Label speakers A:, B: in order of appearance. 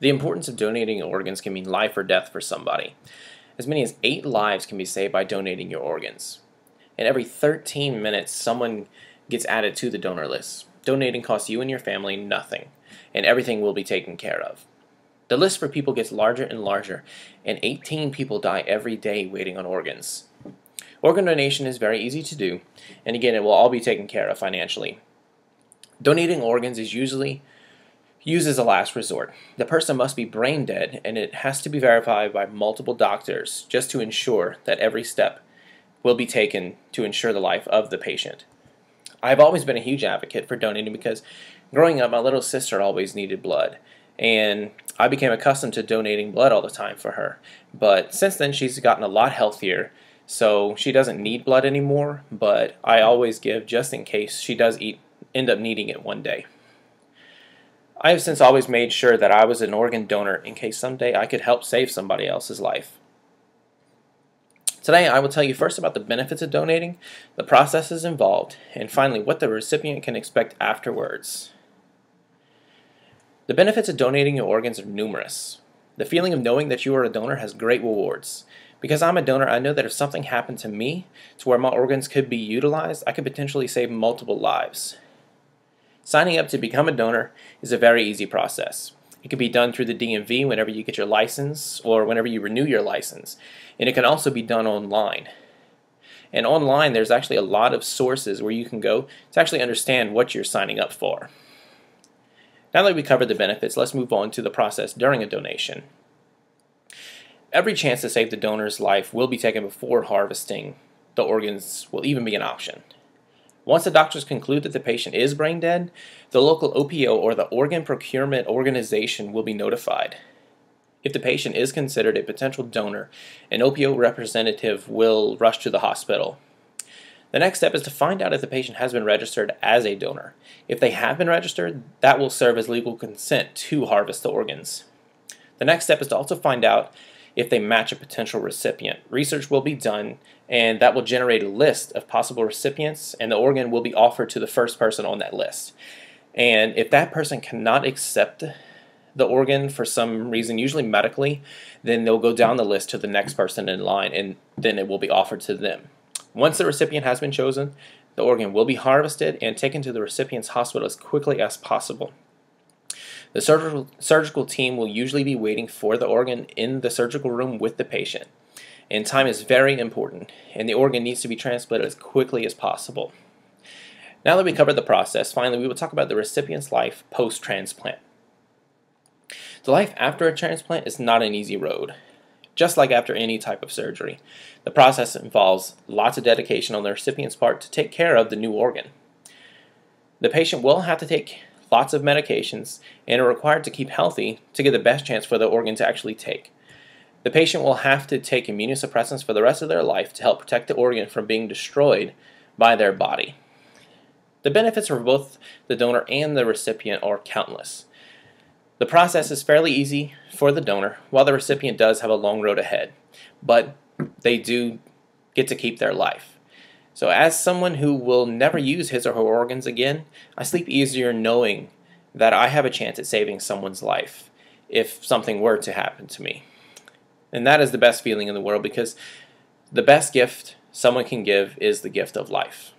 A: The importance of donating organs can mean life or death for somebody. As many as 8 lives can be saved by donating your organs. And every 13 minutes, someone gets added to the donor list. Donating costs you and your family nothing, and everything will be taken care of. The list for people gets larger and larger, and 18 people die every day waiting on organs. Organ donation is very easy to do, and again, it will all be taken care of financially. Donating organs is usually used as a last resort. The person must be brain dead, and it has to be verified by multiple doctors just to ensure that every step will be taken to ensure the life of the patient. I've always been a huge advocate for donating because growing up, my little sister always needed blood, and I became accustomed to donating blood all the time for her. But since then, she's gotten a lot healthier, so she doesn't need blood anymore, but I always give just in case she does end up needing it one day. I have since always made sure that I was an organ donor in case someday I could help save somebody else's life. Today I will tell you first about the benefits of donating, the processes involved, and finally what the recipient can expect afterwards. The benefits of donating your organs are numerous. The feeling of knowing that you are a donor has great rewards. Because I'm a donor, I know that if something happened to me to where my organs could be utilized, I could potentially save multiple lives. Signing up to become a donor is a very easy process. It can be done through the DMV whenever you get your license or whenever you renew your license. And it can also be done online. And online, there's actually a lot of sources where you can go to actually understand what you're signing up for. Now that we covered the benefits, let's move on to the process during a donation. Every chance to save the donor's life will be taken before harvesting. The organs will even be an option. Once the doctors conclude that the patient is brain dead, the local OPO or the Organ Procurement Organization will be notified. If the patient is considered a potential donor, an OPO representative will rush to the hospital. The next step is to find out if the patient has been registered as a donor. If they have been registered, that will serve as legal consent to harvest the organs. The next step is to also find out if they match a potential recipient. Research will be done, and that will generate a list of possible recipients, and the organ will be offered to the first person on that list. And if that person cannot accept the organ for some reason, usually medically, then they'll go down the list to the next person in line, and then it will be offered to them. Once the recipient has been chosen, the organ will be harvested and taken to the recipient's hospital as quickly as possible. The surgical team will usually be waiting for the organ in the surgical room with the patient. And time is very important, and the organ needs to be transplanted as quickly as possible. Now that we covered the process, finally we will talk about the recipient's life post-transplant. The life after a transplant is not an easy road. Just like after any type of surgery, the process involves lots of dedication on the recipient's part to take care of the new organ. The patient will have to take lots of medications and are required to keep healthy to get the best chance for the organ to actually take. The patient will have to take immunosuppressants for the rest of their life to help protect the organ from being destroyed by their body. The benefits for both the donor and the recipient are countless. The process is fairly easy for the donor, while the recipient does have a long road ahead, but they do get to keep their life. So as someone who will never use his or her organs again, I sleep easier knowing that I have a chance at saving someone's life if something were to happen to me. And that is the best feeling in the world, because the best gift someone can give is the gift of life.